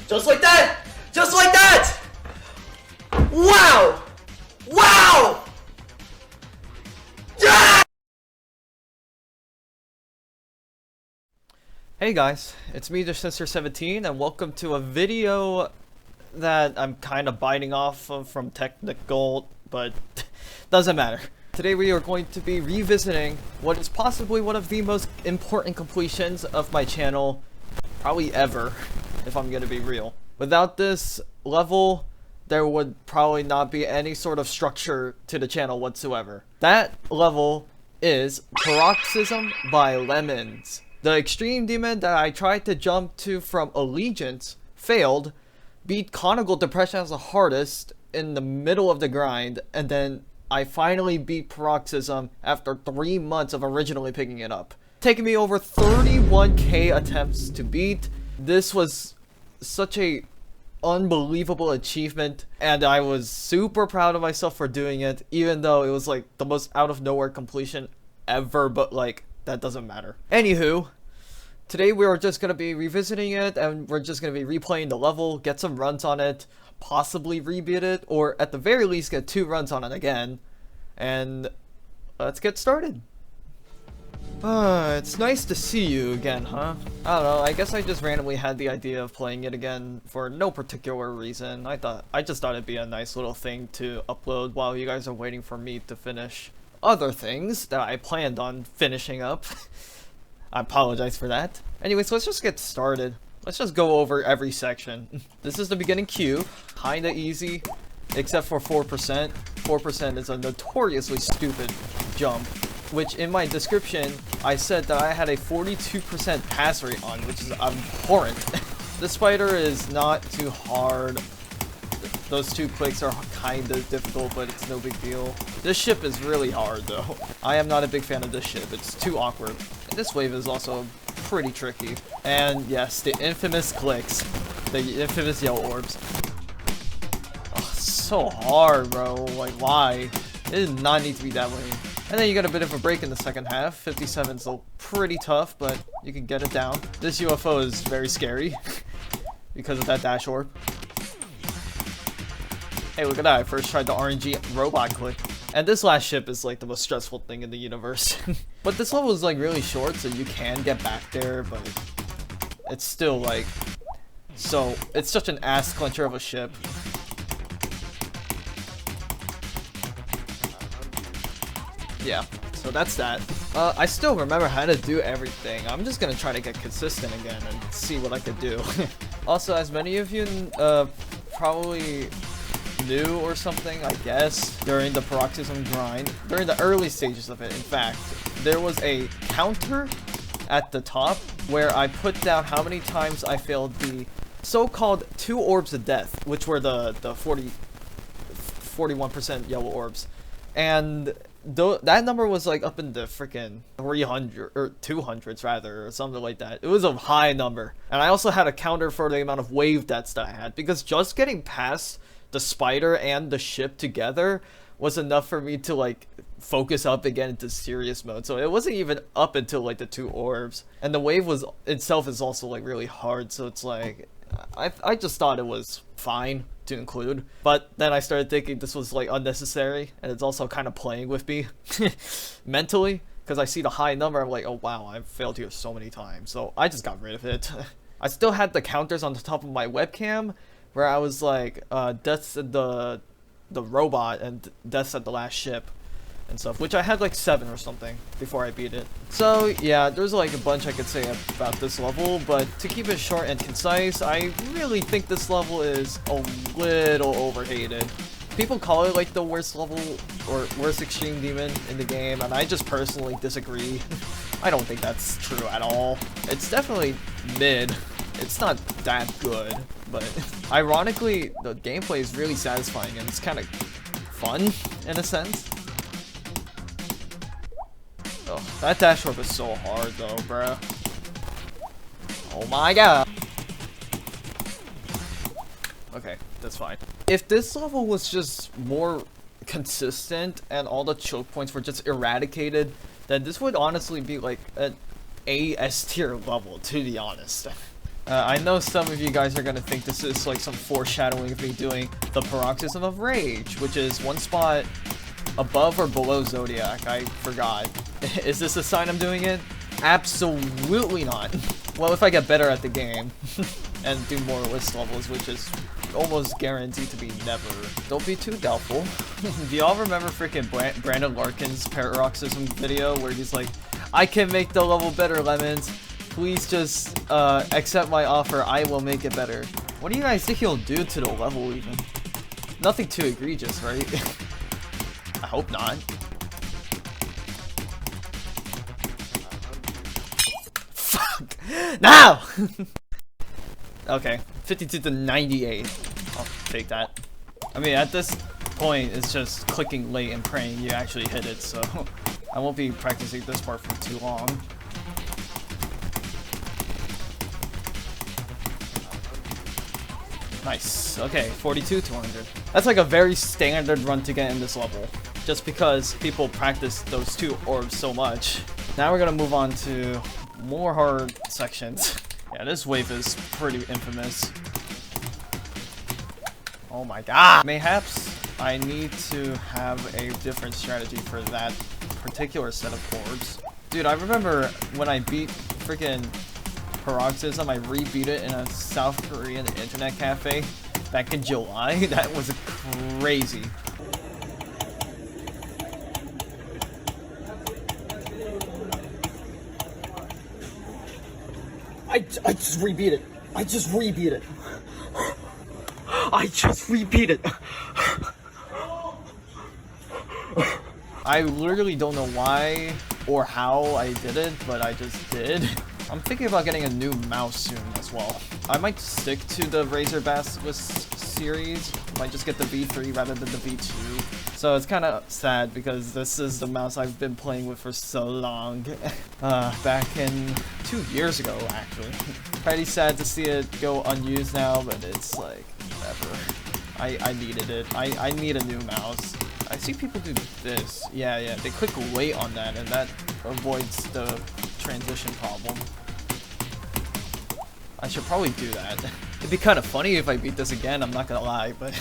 Just like that! Just like that! Wow! Wow! Yeah! Hey guys, it's me, Sister17, and welcome to a video that I'm kind of biting off of from technical, but doesn't matter. Today we are going to be revisiting what is possibly one of the most important completions of my channel, probably ever, if I'm gonna be real. Without this level, there would probably not be any sort of structure to the channel whatsoever. That level is Paroxysm by Lemons. The extreme demon that I tried to jump to from Allegiance failed, beat Conical Depression as the hardest in the middle of the grind, and then I finally beat Paroxysm after 3 months of originally picking it up. Taking me over 31k attempts to beat. This was such a unbelievable achievement, and I was super proud of myself for doing it, even though it was like the most out of nowhere completion ever, but like that doesn't matter. Anywho, today we are just gonna be revisiting it, and we're just gonna be replaying the level, get some runs on it, possibly rebeat it, or at the very least get 2 runs on it again. And let's get started. It's nice to see you again, huh? I don't know, I guess I just randomly had the idea of playing it again for no particular reason. I just thought it'd be a nice little thing to upload while you guys are waiting for me to finish other things that I planned on finishing up. I apologize for that. Anyways, let's just get started. Let's just go over every section. This is the beginning queue. Kinda easy, except for 4%. 4% is a notoriously stupid jump, which in my description, I said that I had a 42% pass rate on, which is abhorrent. The spider is not too hard. Those 2 clicks are kinda difficult, but it's no big deal. This ship is really hard though. I am not a big fan of this ship. It's too awkward. And this wave is also pretty tricky. And yes, the infamous clicks. The infamous yellow orbs. Oh, so hard, bro. Like, why? It did not need to be that way. And then you get a bit of a break in the second half. 57's still pretty tough, but you can get it down. This UFO is very scary because of that dash orb. Hey, look at that. I first tried the RNG robot click. And this last ship is like the most stressful thing in the universe. But this level is like really short, so you can get back there, but it's still like... So, it's such an ass clencher of a ship. Yeah, so that's that. I still remember how to do everything. I'm just gonna try to get consistent again and see what I could do. Also, as many of you probably knew or something, I guess, during the Paroxysm grind, during the early stages of it, in fact, there was a counter at the top where I put down how many times I failed the so-called 2 orbs of death, which were the 41% yellow orbs. And that number was like up in the freaking 300 or 200s rather, or something like that. It was a high number. And I also had a counter for the amount of wave deaths that I had, because just getting past the spider and the ship together was enough for me to like focus up again into serious mode. So it wasn't even up until like the 2 orbs, and the wave was itself is also like really hard, so it's like I just thought it was fine to include, but then I started thinking this was like unnecessary, and it's also kind of playing with me mentally, because I see the high number. I'm like, oh wow, I've failed here so many times, so I just got rid of it. I still had the counters on the top of my webcam where I was like, deaths at the robot and deaths at the last ship and stuff, which I had like 7 or something before I beat it. So yeah, there's like a bunch I could say about this level, but to keep it short and concise, I really think this level is a little overhated. People call it like the worst level or worst extreme demon in the game, and I just personally disagree. I don't think that's true at all. It's definitely mid. It's not that good, but ironically, the gameplay is really satisfying and it's kind of fun in a sense. Oh, that dash orb is so hard though, bruh. Oh my god. Okay, that's fine. If this level was just more consistent and all the choke points were just eradicated, then this would honestly be like an A S tier level, to be honest. I know some of you guys are gonna think this is like some foreshadowing of me doing the Paroxysm of Rage, which is one spot above or below Zodiac. I forgot. Is this a sign I'm doing it? Absolutely not. Well, if I get better at the game and do more list levels, which is almost guaranteed to be never. Don't be too doubtful. Do y'all remember freaking Brandon Larkin's Paroxysm video where he's like, I can make the level better, Lemons. Please just accept my offer. I will make it better. What do you guys think he'll do to the level even? Nothing too egregious, right? I hope not. Fuck! Now! Okay, 52 to 98. I'll take that. I mean, at this point, it's just clicking late and praying you actually hit it, so I won't be practicing this part for too long. Nice. Okay, 42 to 100. That's like a very standard run to get in this level, just because people practice those two orbs so much. Now we're gonna move on to more hard sections. Yeah, this wave is pretty infamous. Oh my god! Mayhaps I need to have a different strategy for that particular set of orbs. Dude, I remember when I beat freaking Paroxysm, I rebeat it in a South Korean internet cafe back in July. That was crazy. I just rebeat it. I just rebeat it. I just rebeat it. I literally don't know why or how I did it, but I just did. I'm thinking about getting a new mouse soon as well. I might stick to the Razer Basilisk series. Might just get the V3 rather than the V2. So it's kind of sad because this is the mouse I've been playing with for so long. Back in 2 years ago, actually. Pretty sad to see it go unused now, but it's like, whatever. I needed it. I need a new mouse. I see people do this. Yeah, they click late on that, and that avoids the transition problem. I should probably do that. It'd be kind of funny if I beat this again, I'm not gonna lie, but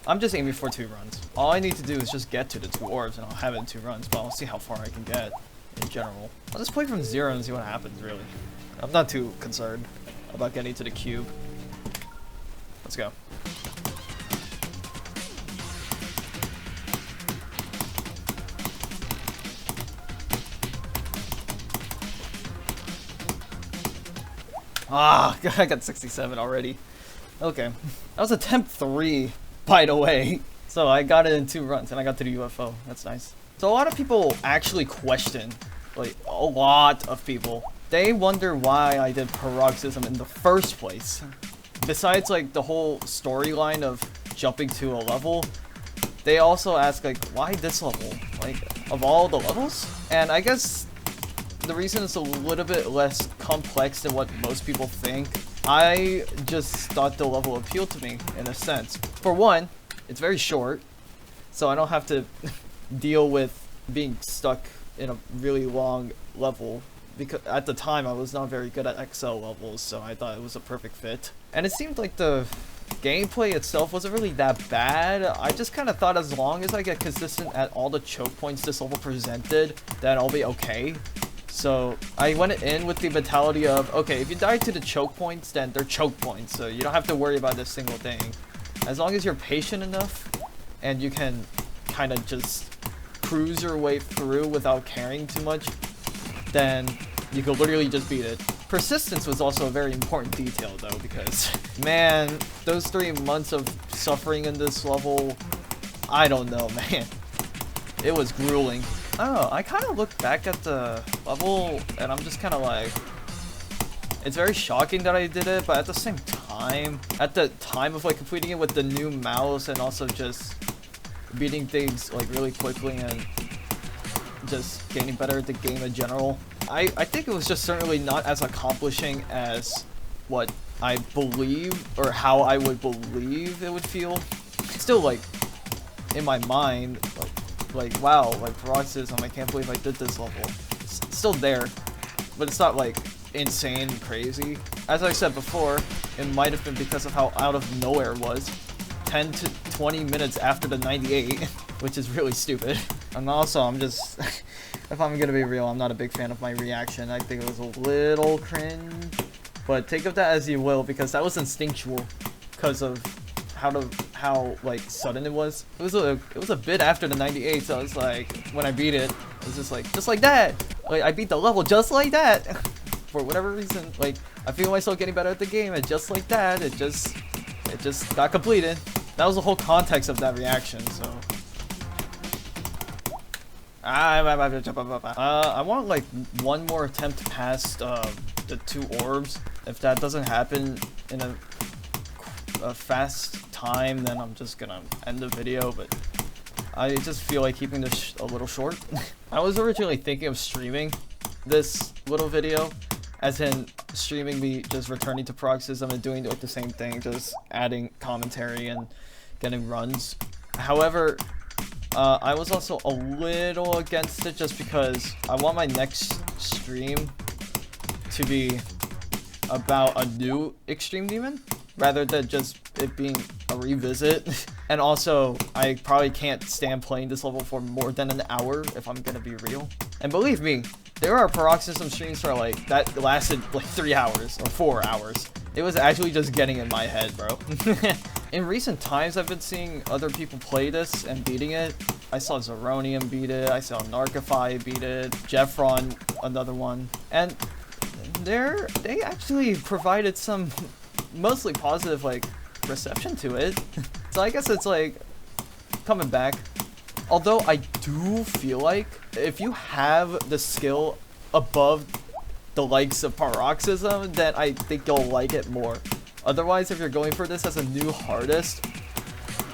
I'm just aiming for 2 runs. All I need to do is just get to the 2 orbs and I'll have it in 2 runs, but I'll see how far I can get in general. I'll just play from 0 and see what happens, really. I'm not too concerned about getting to the cube. Let's go. Ah, I got 67 already. Okay. That was attempt 3, by the way. So I got it in 2 runs, and I got to the UFO. That's nice. So a lot of people actually question, like, a lot of people. They wonder why I did Paroxysm in the first place. Besides, like, the whole storyline of jumping to a level, they also ask, like, why this level? Like, of all the levels? And I guess the reason it's a little bit less complex than what most people think. I just thought the level appealed to me in a sense. For one, it's very short, so I don't have to deal with being stuck in a really long level, because at the time I was not very good at XL levels, so I thought it was a perfect fit. And it seemed like the gameplay itself wasn't really that bad. I just kind of thought as long as I get consistent at all the choke points this level presented, then I'll be okay. So I went in with the mentality of, okay, if you die to the choke points, then they're choke points, so you don't have to worry about this single thing. As long as you're patient enough and you can kind of just cruise your way through without caring too much, then you can literally just beat it. Persistence was also a very important detail though, because man, those 3 months of suffering in this level, I don't know, man. It was grueling. Oh, I kind of look back at the level and I'm just kind of like, it's very shocking that I did it, but at the same time, at the time of like completing it with the new mouse and also just beating things like really quickly and just getting better at the game in general, I think it was just certainly not as accomplishing as what I believe or how I would believe it would feel. Still, like, in my mind, like wow, like Paroxysm, I can't believe I did this level. It's still there, but it's not like insane crazy. as I said before, it might have been because of how out of nowhere it was. 10 to 20 minutes after the 98, which is really stupid. And also, I'm just, if I'm gonna be real, I'm not a big fan of my reaction. I think it was a little cringe, but take of that as you will, because that was instinctual, because of how like sudden it was. It was a bit after the 98, so it's like when I beat it, it was just like that. Like I beat the level just like that. For whatever reason, like I feel myself getting better at the game, and just like that, it just got completed. That was the whole context of that reaction, so. I want like one more attempt past the 2 orbs. If that doesn't happen in a fast time, then I'm just gonna end the video, but I just feel like keeping this a little short. I was originally thinking of streaming this little video, as in streaming me just returning to Paroxysm and doing like the same thing, just adding commentary and getting runs. However, I was also a little against it just because I want my next stream to be about a new Extreme Demon rather than just it being a revisit. And also, I probably can't stand playing this level for more than an hour if I'm gonna be real. And believe me, there are Paroxysm streams for like that lasted like 3 hours or 4 hours. It was actually just getting in my head, bro. In recent times, I've been seeing other people play this and beating it. I saw Zeronium beat it, I saw Narcify beat it, Jeffron, another one. And they actually provided some mostly positive like reception to it. So I guess it's like coming back. Although I do feel like if you have the skill above the likes of Paroxysm, then I think you'll like it more. Otherwise, if you're going for this as a new hardest,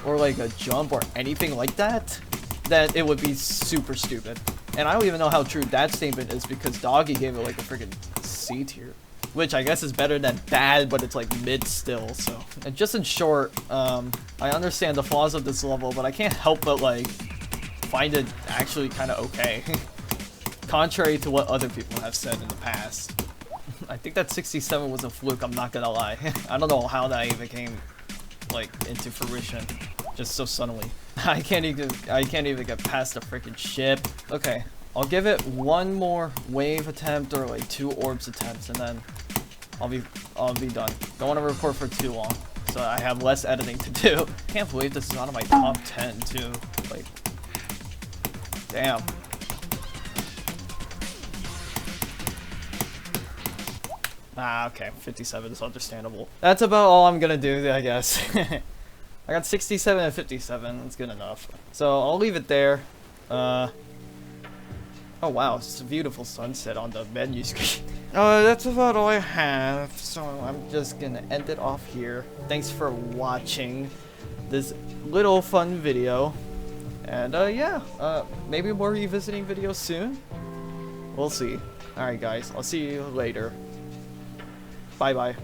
or like a jump or anything like that, then it would be super stupid. And I don't even know how true that statement is because Doggy gave it like a freaking C tier. Which I guess is better than bad, but it's like mid still, so. And just in short, I understand the flaws of this level, but I can't help but like find it actually kind of okay. Contrary to what other people have said in the past. I think that 67 was a fluke, I'm not gonna lie. I don't know how that even came like into fruition just so suddenly. I can't even get past the freaking ship. Okay, I'll give it one more wave attempt or like 2 orbs attempts and then I'll be done. Don't want to record for too long, so I have less editing to do. Can't believe this is out of my top 10 too. Like, damn. Ah, okay, 57 is understandable. That's about all I'm gonna do, I guess. I got 67 and 57, that's good enough. So I'll leave it there. Oh wow, it's a beautiful sunset on the menu screen. That's about all I have, so I'm just gonna end it off here. Thanks for watching this little fun video. And yeah, maybe more revisiting videos soon? We'll see. Alright guys, I'll see you later. Bye bye.